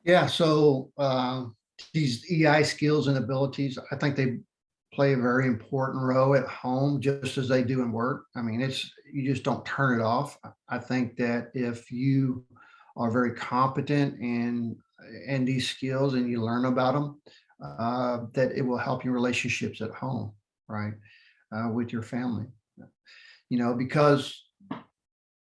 Yeah, so these EI skills and abilities, I think they play a very important role at home just as they do in work. I mean, you just don't turn it off. I think that if you are very competent in these skills and you learn about them, that it will help your relationships at home, right, with your family. Because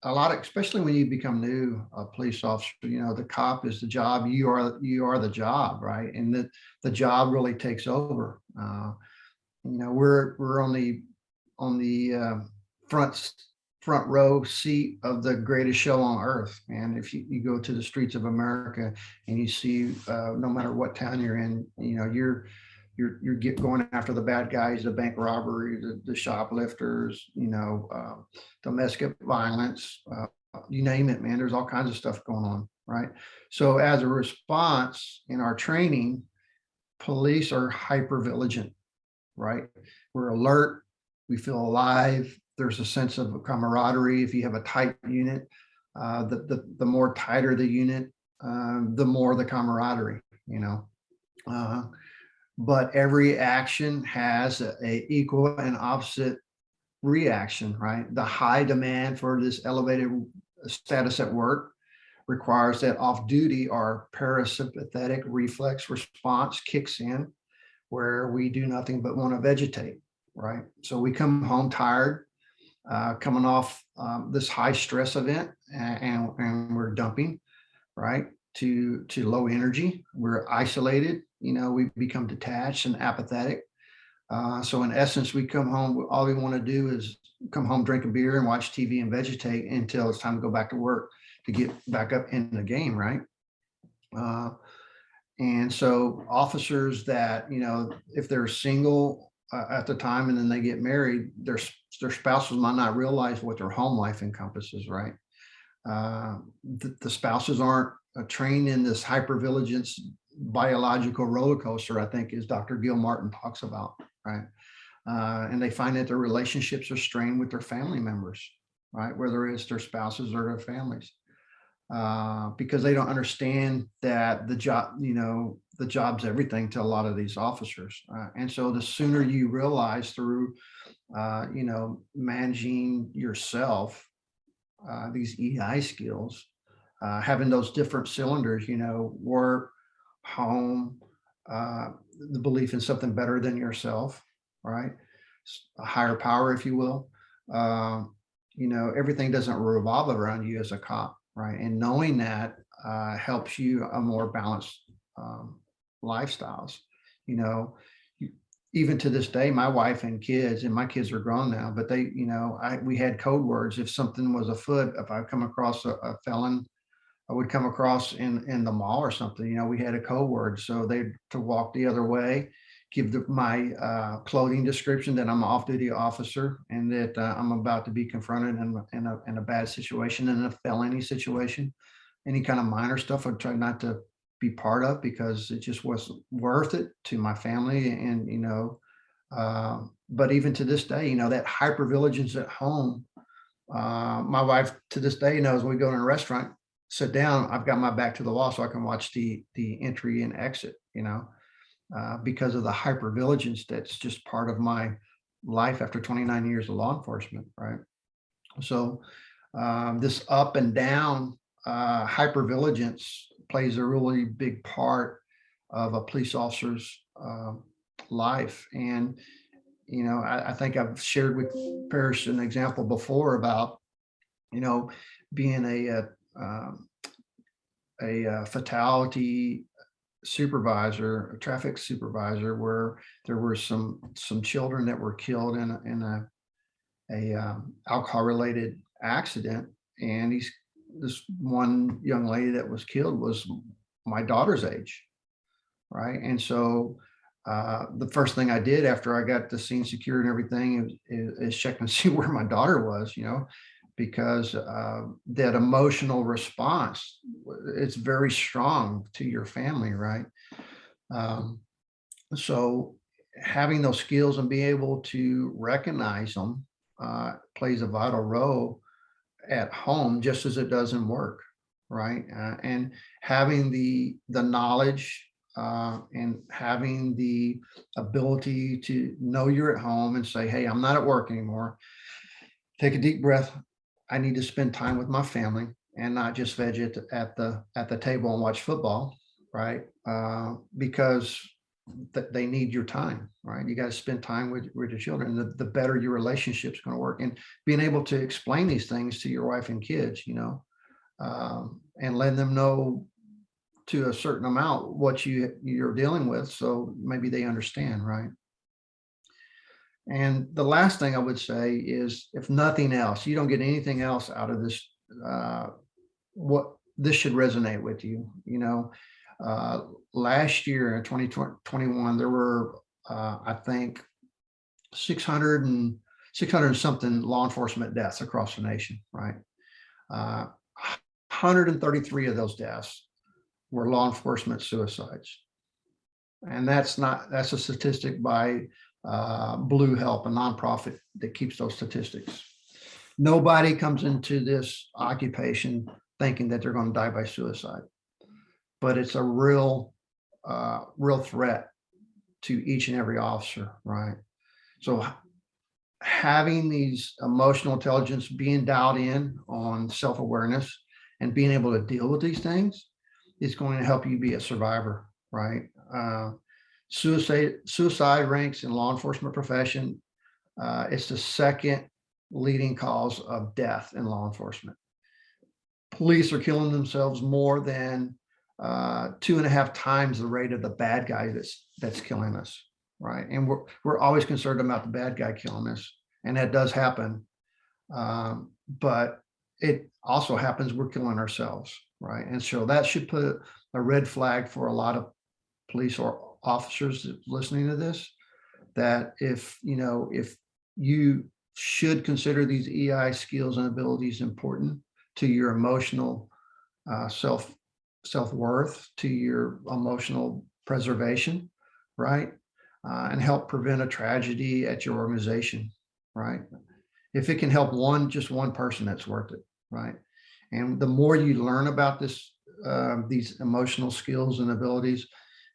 a lot of, especially when you become new a police officer, the cop is the job, you are the job, right? And the job really takes over. We're on the front front row seat of the greatest show on earth. And if you go to the streets of America and you see, no matter what town you're in, you're going after the bad guys, the bank robbery, the shoplifters, domestic violence, you name it, man. There's all kinds of stuff going on, right? So as a response in our training, police are hyper vigilant, right? We're alert, we feel alive. There's a sense of camaraderie. If you have a tight unit, the more tighter the unit, the more the camaraderie, you know. Uh, but every action has a equal and opposite reaction, right? The high demand for this elevated status at work requires that off duty, our parasympathetic reflex response kicks in, where we do nothing but want to vegetate, right? So we come home tired, coming off this high stress event, and we're dumping, right? To low energy. We're isolated. We become detached and apathetic. So in essence, we come home, all we want to do is come home, drink a beer and watch TV and vegetate until it's time to go back to work to get back up in the game, right? Uh, and so officers that, if they're single at the time and then they get married, their spouses might not realize what their home life encompasses, right? The spouses aren't trained in this hypervigilance biological roller coaster, I think, as Dr. Gil Martin talks about, right? And they find that their relationships are strained with their family members, right? Whether it's their spouses or their families, because they don't understand that the job's everything to a lot of these officers. And so the sooner you realize through, managing yourself, these EI skills, having those different cylinders, work, home, the belief in something better than yourself, right? A higher power, if you will. Everything doesn't revolve around you as a cop, right? And knowing that helps you a more balanced lifestyles. You know, Even to this day, my wife and kids, and my kids are grown now, but we had code words. If something was afoot, if I come across a felon, I would come across in the mall or something, we had a code word. So they to walk the other way, give my clothing description that I'm an off-duty officer and that I'm about to be confronted in a bad situation, in a felony situation. Any kind of minor stuff I'd try not to be part of because it just wasn't worth it to my family. And, but even to this day, that hypervigilance at home, my wife to this day knows when we go to a restaurant, sit down, I've got my back to the wall so I can watch the entry and exit, because of the hypervigilance that's just part of my life after 29 years of law enforcement, right? So this up and down hypervigilance plays a really big part of a police officer's life. And I think I've shared with Parrish an example before about being a fatality supervisor, a traffic supervisor, where there were some children that were killed in a alcohol related accident. And this one young lady that was killed was my daughter's age, right? And so the first thing I did after I got the scene secured and everything is check and see where my daughter was, because that emotional response, it's very strong to your family, right? Um, so having those skills and being able to recognize them plays a vital role at home just as it does in work. right? And having the knowledge and having the ability to know you're at home and say, hey, I'm not at work anymore. Take a deep breath. I need to spend time with my family and not just veg at the table and watch football, right? Because they need your time, right? You got to spend time with your children. The better your relationship's going to work, and being able to explain these things to your wife and kids, and letting them know to a certain amount what you're dealing with, so maybe they understand, right? And the last thing I would say is, if nothing else, you don't get anything else out of this, what this should resonate with you. Uh, Last year in 2021, there were, I think, 600 and something law enforcement deaths across the nation, right? 133 of those deaths were law enforcement suicides. And that's a statistic by Blue Help, a nonprofit that keeps those statistics. Nobody comes into this occupation thinking that they're going to die by suicide, but it's a real threat to each and every officer, right? So having these emotional intelligence, being dialed in on self-awareness and being able to deal with these things is going to help you be a survivor, right? Suicide ranks in law enforcement profession. It's the second leading cause of death in law enforcement. Police are killing themselves more than 2.5 times the rate of the bad guy that's killing us, right? And we're always concerned about the bad guy killing us, and that does happen. But it also happens we're killing ourselves, right? And so that should put a red flag for a lot of police or officers listening to this, that if you should consider these EI skills and abilities important to your emotional self-worth, to your emotional preservation, right? And help prevent a tragedy at your organization, right? If it can help just one person, that's worth it, right? And the more you learn about these emotional skills and abilities,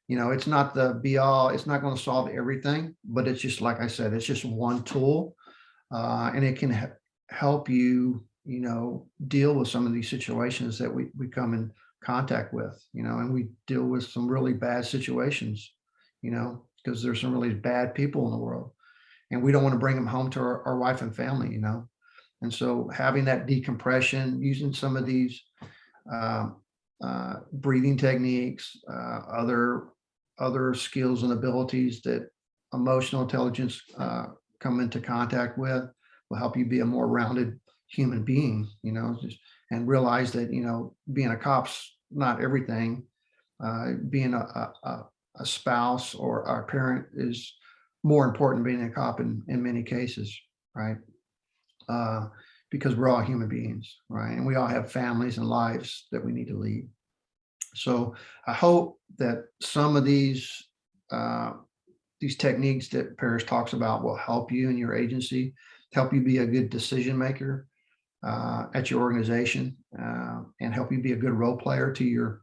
it's not the be all, it's not going to solve everything, but it's just, like I said, it's just one tool. And it can help you, deal with some of these situations that we come in contact with, and we deal with some really bad situations, because there's some really bad people in the world, and we don't want to bring them home to our wife and family, And so having that decompression, using some of these breathing techniques, other skills and abilities that emotional intelligence come into contact with, will help you be a more rounded human being, and realize that, being a cop's not everything. Being a spouse or a parent is more important than being a cop in many cases, right? Because we're all human beings, right? And we all have families and lives that we need to lead. So I hope that some of these techniques that Paris talks about will help you in your agency, help you be a good decision maker at your organization, and help you be a good role player to your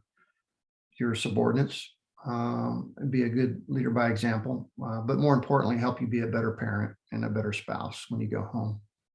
subordinates, and be a good leader by example, but more importantly, help you be a better parent and a better spouse when you go home.